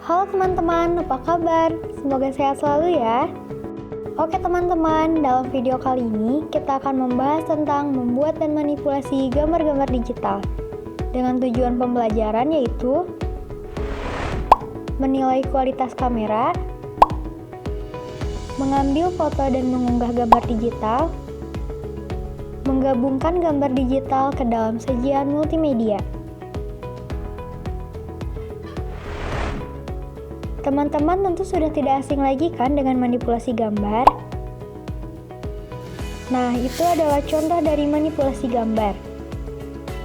Halo teman-teman, apa kabar? Semoga sehat selalu ya. Oke teman-teman, dalam video kali ini kita akan membahas tentang membuat dan manipulasi gambar-gambar digital dengan tujuan pembelajaran yaitu menilai kualitas kamera, mengambil foto dan mengunggah gambar digital, menggabungkan gambar digital ke dalam sajian multimedia. Teman-teman tentu sudah tidak asing lagi kan dengan manipulasi gambar? Nah, itu adalah contoh dari manipulasi gambar.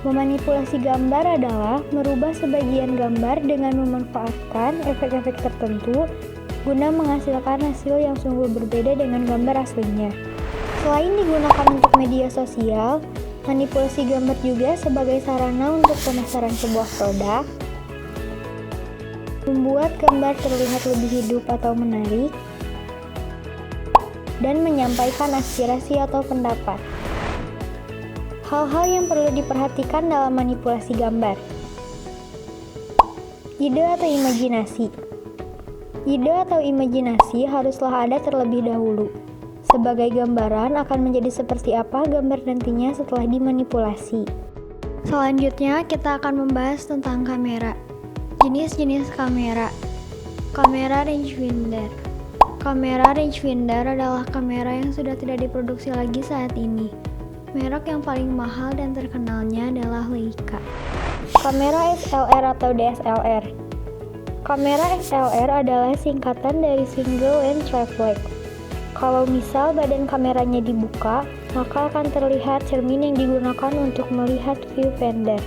Memanipulasi gambar adalah merubah sebagian gambar dengan memanfaatkan efek-efek tertentu guna menghasilkan hasil yang sungguh berbeda dengan gambar aslinya. Selain digunakan untuk media sosial, manipulasi gambar juga sebagai sarana untuk pemasaran sebuah produk, membuat gambar terlihat lebih hidup atau menarik, dan menyampaikan aspirasi atau pendapat. Hal-hal yang perlu diperhatikan dalam manipulasi gambar. Ide atau imajinasi. Ide atau imajinasi haruslah ada terlebih dahulu. Sebagai gambaran akan menjadi seperti apa gambar nantinya setelah dimanipulasi. Selanjutnya kita akan membahas tentang kamera. Jenis-jenis kamera. Kamera rangefinder. Kamera rangefinder adalah kamera yang sudah tidak diproduksi lagi saat ini. Merek yang paling mahal dan terkenalnya adalah Leica. Kamera SLR atau DSLR. Kamera SLR adalah singkatan dari single lens reflex. Kalau misal badan kameranya dibuka, maka akan terlihat cermin yang digunakan untuk melihat viewfinder.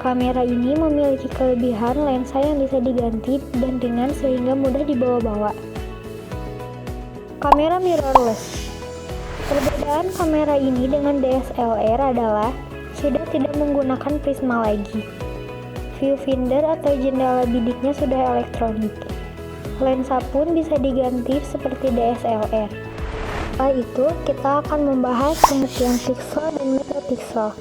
Kamera ini memiliki kelebihan lensa yang bisa diganti dan ringan sehingga mudah dibawa-bawa. Kamera mirrorless. Perbedaan kamera ini dengan DSLR adalah sudah tidak menggunakan prisma lagi. Viewfinder atau jendela bidiknya sudah elektronik. Lensa pun bisa diganti seperti DSLR. Setelah itu, kita akan membahas pengertian pixel dan megapiksel.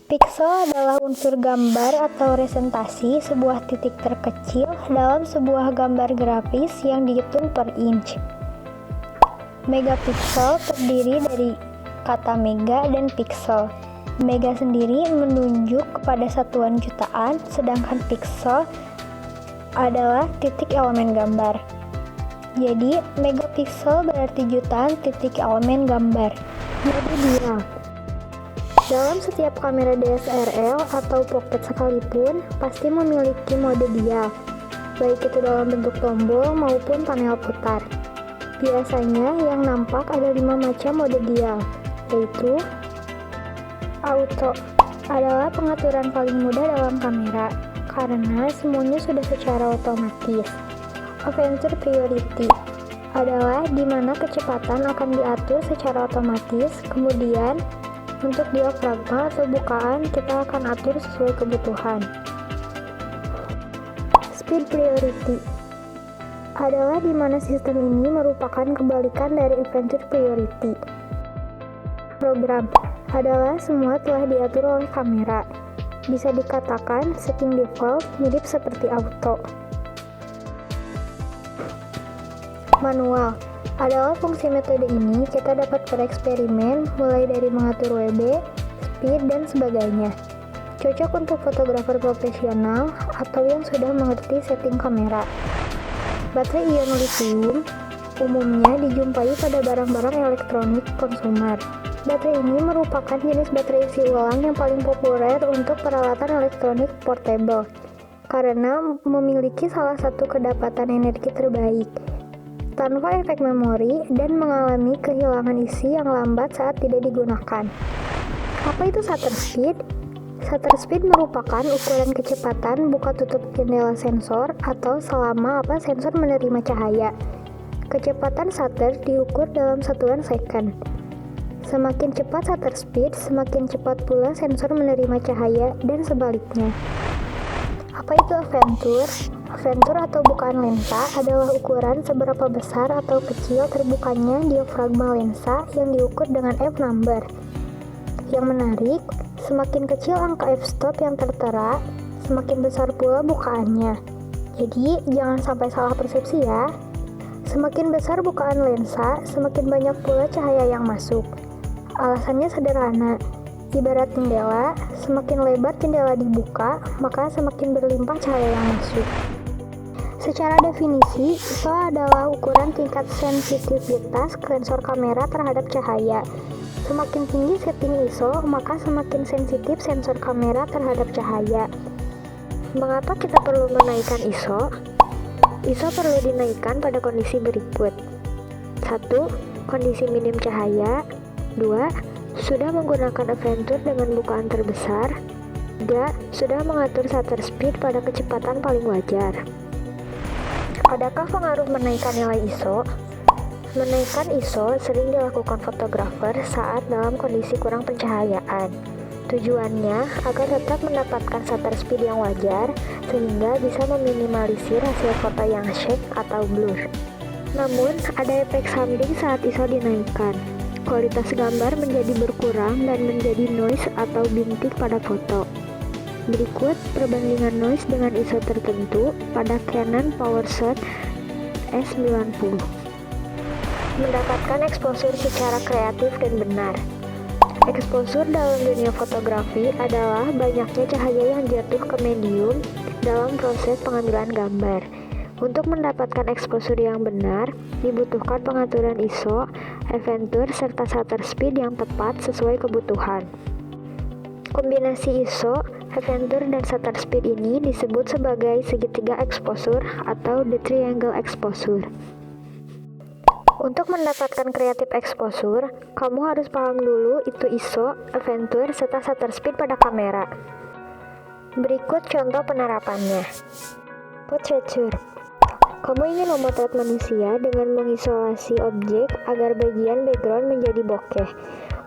Piksel adalah unsur gambar atau representasi sebuah titik terkecil dalam sebuah gambar grafis yang dihitung per inch. Megapiksel terdiri dari kata mega dan piksel. Mega sendiri menunjuk kepada satuan jutaan, sedangkan piksel adalah titik elemen gambar. Jadi, megapiksel berarti jutaan titik elemen gambar. Mode dial. Dalam setiap kamera DSLR atau pocket sekalipun, pasti memiliki mode dial, baik itu dalam bentuk tombol maupun panel putar. Biasanya yang nampak ada 5 macam mode dial, yaitu auto adalah pengaturan paling mudah dalam kamera, karena semuanya sudah secara otomatis. Aperture priority adalah di mana kecepatan akan diatur secara otomatis, kemudian untuk diafragma atau bukaan, kita akan atur sesuai kebutuhan. Speed priority adalah di mana sistem ini merupakan kebalikan dari aperture priority. Program adalah semua telah diatur oleh kamera. Bisa dikatakan setting default mirip seperti auto. Manual adalah fungsi metode ini kita dapat bereksperimen mulai dari mengatur WB, speed, dan sebagainya. Cocok untuk fotografer profesional atau yang sudah mengerti setting kamera. Baterai ion lithium umumnya dijumpai pada barang-barang elektronik konsumer. Baterai ini merupakan jenis baterai isi ulang yang paling populer untuk peralatan elektronik portable karena memiliki salah satu kedapatan energi terbaik tanpa efek memori dan mengalami kehilangan isi yang lambat saat tidak digunakan. Apa itu shutter speed? Shutter speed merupakan ukuran kecepatan buka tutup jendela sensor atau selama sensor menerima cahaya. Kecepatan shutter diukur dalam satuan second. Semakin cepat shutter speed, semakin cepat pula sensor menerima cahaya dan sebaliknya. Apa itu aperture? Aperture atau bukaan lensa adalah ukuran seberapa besar atau kecil terbukanya diafragma lensa yang diukur dengan f-number. Yang menarik, semakin kecil angka f-stop yang tertera, semakin besar pula bukaannya. Jadi, jangan sampai salah persepsi ya. Semakin besar bukaan lensa, semakin banyak pula cahaya yang masuk. Alasannya sederhana, ibarat jendela, semakin lebar jendela dibuka, maka semakin berlimpah cahaya yang masuk. Secara definisi, ISO adalah ukuran tingkat sensitivitas sensor kamera terhadap cahaya. Semakin tinggi setting ISO, maka semakin sensitif sensor kamera terhadap cahaya. Mengapa kita perlu menaikkan ISO? ISO perlu dinaikkan pada kondisi berikut. 1. Kondisi minim cahaya. 2. Sudah menggunakan aperture dengan bukaan terbesar. 3. Sudah mengatur shutter speed pada kecepatan paling wajar. Adakah pengaruh menaikkan nilai ISO? Menaikkan ISO sering dilakukan fotografer saat dalam kondisi kurang pencahayaan. Tujuannya agar tetap mendapatkan shutter speed yang wajar, sehingga bisa meminimalisir hasil foto yang shake atau blur. Namun, ada efek samping saat ISO dinaikkan. Kualitas gambar menjadi berkurang dan menjadi noise atau bintik pada foto. Berikut perbandingan noise dengan ISO tertentu pada Canon PowerShot S90. Mendapatkan exposure secara kreatif dan benar. Exposure dalam dunia fotografi adalah banyaknya cahaya yang jatuh ke medium dalam proses pengambilan gambar. Untuk mendapatkan exposure yang benar, dibutuhkan pengaturan ISO, aperture, serta shutter speed yang tepat sesuai kebutuhan. Kombinasi ISO, aperture, dan shutter speed ini disebut sebagai segitiga exposure atau the triangle exposure. Untuk mendapatkan creative exposure, kamu harus paham dulu itu ISO, aperture, serta shutter speed pada kamera. Berikut contoh penerapannya. Portraiture. Kamu ingin memotret manusia dengan mengisolasi objek agar bagian background menjadi bokeh.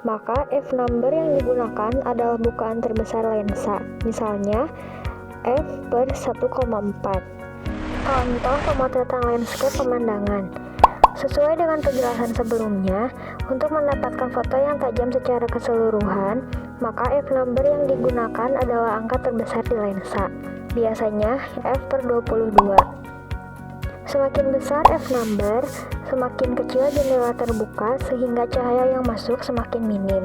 Maka f-number yang digunakan adalah bukaan terbesar lensa, misalnya f/1,4. Contoh pemotretan landscape pemandangan. Sesuai dengan penjelasan sebelumnya, untuk mendapatkan foto yang tajam secara keseluruhan, maka f-number yang digunakan adalah angka terbesar di lensa, biasanya f/22. Semakin besar f-number, semakin kecil jendela terbuka sehingga cahaya yang masuk semakin minim.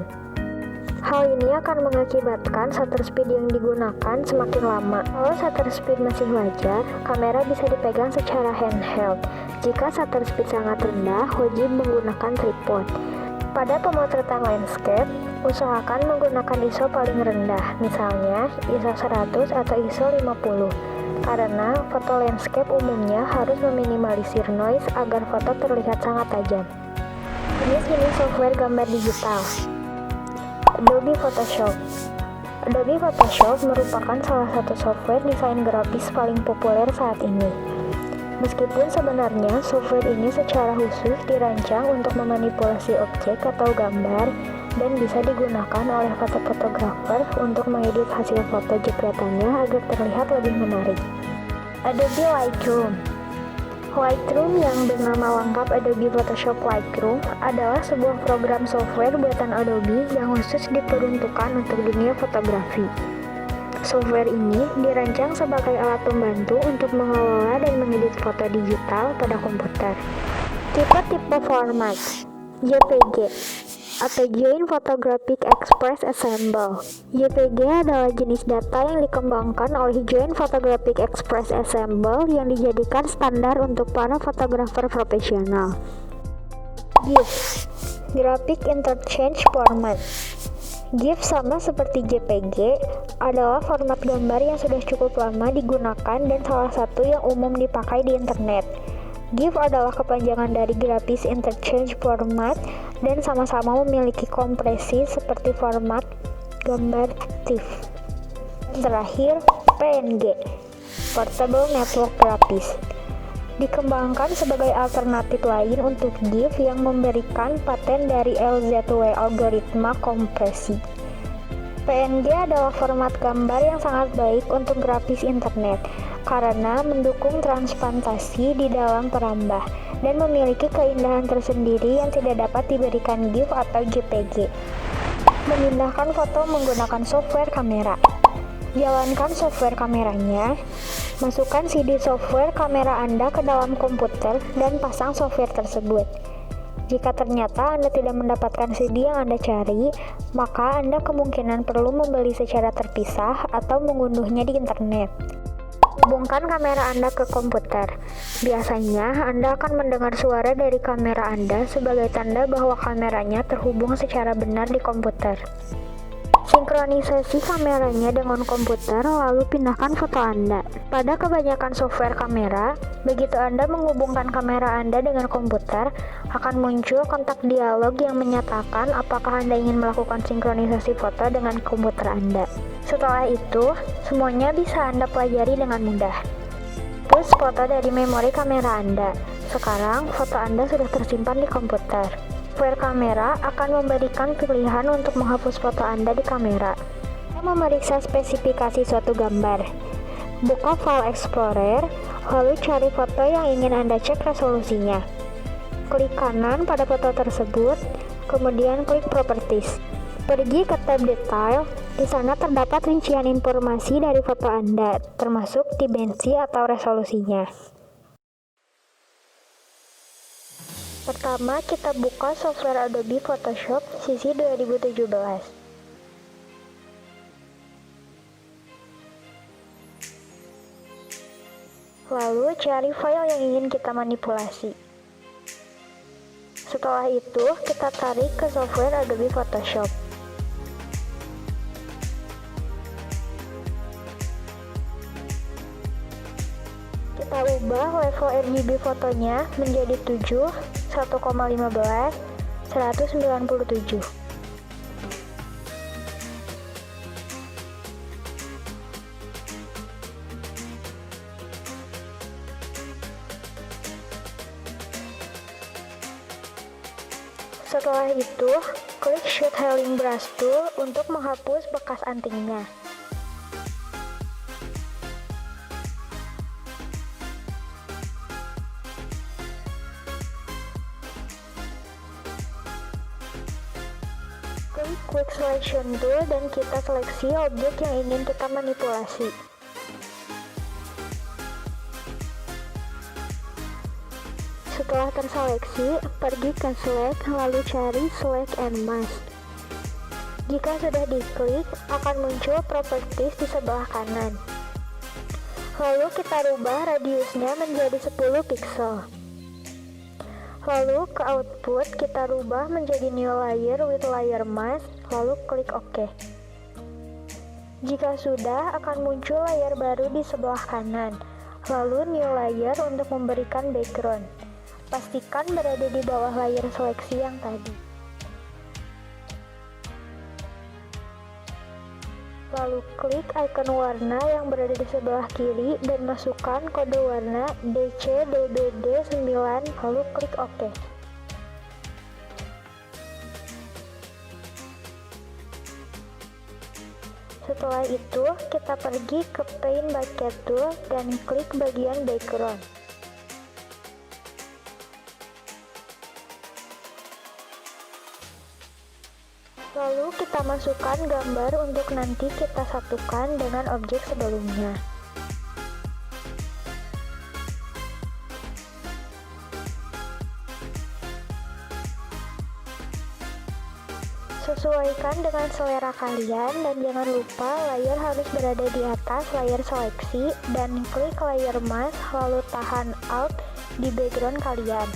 Hal ini akan mengakibatkan shutter speed yang digunakan semakin lama. Kalau shutter speed masih wajar, kamera bisa dipegang secara handheld. Jika shutter speed sangat rendah, wajib menggunakan tripod. Pada pemotretan landscape, usahakan menggunakan ISO paling rendah, misalnya ISO 100 atau ISO 50. Karena foto landscape umumnya harus meminimalisir noise agar foto terlihat sangat tajam. Jenis software gambar digital. Adobe Photoshop. Adobe Photoshop merupakan salah satu software desain grafis paling populer saat ini. Meskipun sebenarnya software ini secara khusus dirancang untuk memanipulasi objek atau gambar dan bisa digunakan oleh fotografer untuk mengedit hasil foto jepretannya agar terlihat lebih menarik. Adobe Lightroom. Lightroom yang bernama lengkap Adobe Photoshop Lightroom adalah sebuah program software buatan Adobe yang khusus diperuntukkan untuk dunia fotografi. Software ini dirancang sebagai alat pembantu untuk mengelola dan mengedit foto digital pada komputer. Tipe-tipe format JPG atau Joint Photographic Express Ensemble. JPG adalah jenis data yang dikembangkan oleh Joint Photographic Express Ensemble yang dijadikan standar untuk para fotografer profesional. GIF, Graphic Interchange Format. GIF sama seperti JPG adalah format gambar yang sudah cukup lama digunakan dan salah satu yang umum dipakai di internet. GIF adalah kepanjangan dari Graphic Interchange Format dan sama-sama memiliki kompresi seperti format gambar TIFF. Terakhir, PNG, Portable Network Graphics. Dikembangkan sebagai alternatif lain untuk GIF yang memberikan paten dari LZW algoritma kompresi. PNG adalah format gambar yang sangat baik untuk grafis internet karena mendukung transparansi di dalam perambah dan memiliki keindahan tersendiri yang tidak dapat diberikan GIF atau JPG. Memindahkan foto menggunakan software kamera. Jalankan software kameranya, Masukkan CD software kamera Anda ke dalam komputer dan pasang software tersebut. Jika ternyata Anda tidak mendapatkan CD yang Anda cari, maka Anda kemungkinan perlu membeli secara terpisah atau mengunduhnya di internet. Hubungkan kamera Anda ke komputer. Biasanya, Anda akan mendengar suara dari kamera Anda sebagai tanda bahwa kameranya terhubung secara benar di komputer. Sinkronisasi kameranya dengan komputer, lalu pindahkan foto Anda. Pada kebanyakan software kamera, begitu Anda menghubungkan kamera Anda dengan komputer, akan muncul kontak dialog yang menyatakan apakah Anda ingin melakukan sinkronisasi foto dengan komputer Anda. Setelah itu, semuanya bisa Anda pelajari dengan mudah. Hapus foto dari memori kamera Anda. Sekarang, foto Anda sudah tersimpan di komputer. Software kamera akan memberikan pilihan untuk menghapus foto Anda di kamera. Anda memeriksa spesifikasi suatu gambar. Buka File Explorer, lalu cari foto yang ingin Anda cek resolusinya. Klik kanan pada foto tersebut, kemudian klik Properties. Pergi ke tab Detail, di sana terdapat rincian informasi dari foto Anda, termasuk dimensi atau resolusinya. Pertama, kita buka software Adobe Photoshop sisi 2017. Lalu, cari file yang ingin kita manipulasi. Setelah itu, kita tarik ke software Adobe Photoshop. Kita ubah level RGB fotonya menjadi 7, 1,15, 197. Setelah itu, klik Shoot Healing Brush Tool untuk menghapus bekas antingnya. Klik Quick Selection Tool dan kita seleksi objek yang ingin kita manipulasi. Setelah terseleksi, pergi ke Select lalu cari Select and Mask. Jika sudah diklik, akan muncul Properties di sebelah kanan. Lalu kita rubah radiusnya menjadi 10 pixel. Lalu ke output kita rubah menjadi new layer with layer mask, lalu klik OK. Jika sudah, akan muncul layar baru di sebelah kanan, lalu new layer untuk memberikan background. Pastikan berada di bawah layer seleksi yang tadi. Lalu klik icon warna yang berada di sebelah kiri dan masukkan kode warna DC-DBD9, lalu klik OK. Setelah itu, kita pergi ke Paint Bucket Tool dan klik bagian background. Lalu kita masukkan gambar untuk nanti kita satukan dengan objek sebelumnya. Sesuaikan dengan selera kalian dan jangan lupa layar harus berada di atas layar seleksi dan klik layer mask lalu tahan Alt di background kalian.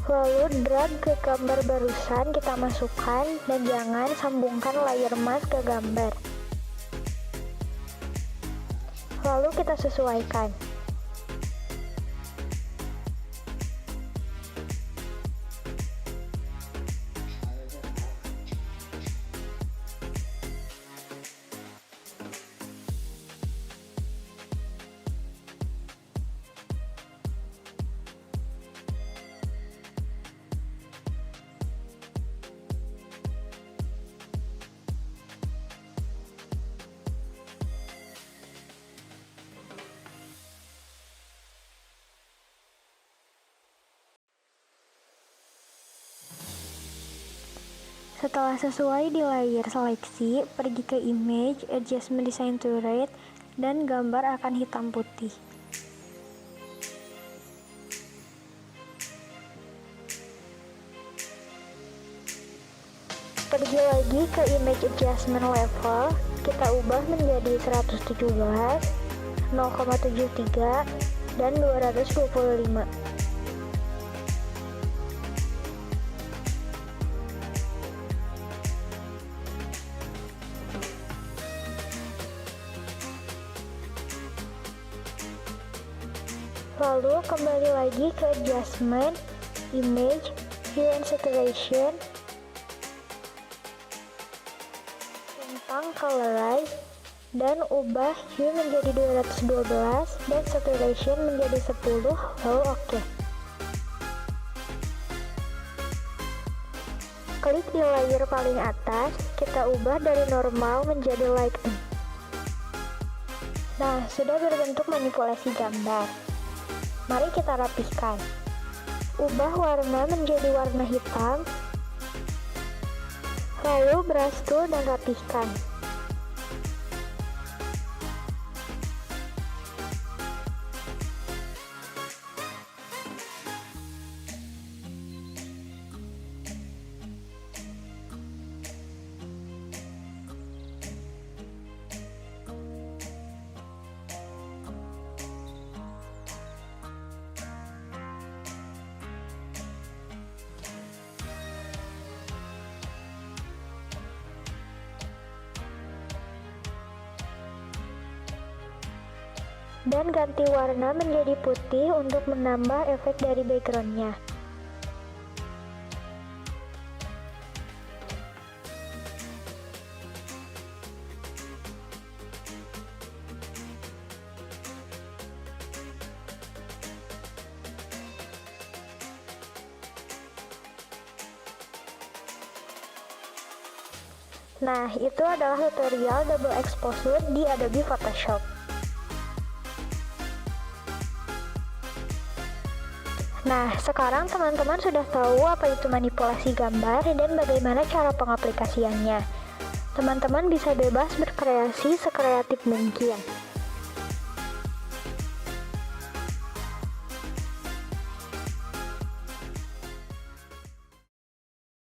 Lalu drag ke gambar barusan kita masukkan dan jangan sambungkan layer mask ke gambar. Lalu kita sesuaikan. Setelah sesuai di layer seleksi, pergi ke image, adjustment design to red, dan gambar akan hitam putih. Pergi lagi ke image adjustment level, kita ubah menjadi 117, 0,73, dan 225. Lalu kembali lagi ke adjustment, image, hue and saturation, tentang colorize, dan ubah hue menjadi 212 dan saturation menjadi 10, lalu oke. Klik di layer paling atas, kita ubah dari normal menjadi lighten. Nah, sudah berbentuk manipulasi gambar. Mari kita rapihkan. Ubah warna menjadi warna hitam, lalu brush tool dan rapihkan. Dan ganti warna menjadi putih untuk menambah efek dari backgroundnya. Nah, itu adalah tutorial double exposure di Adobe Photoshop. Nah, sekarang teman-teman sudah tahu apa itu manipulasi gambar dan bagaimana cara pengaplikasiannya. Teman-teman bisa bebas berkreasi sekreatif mungkin.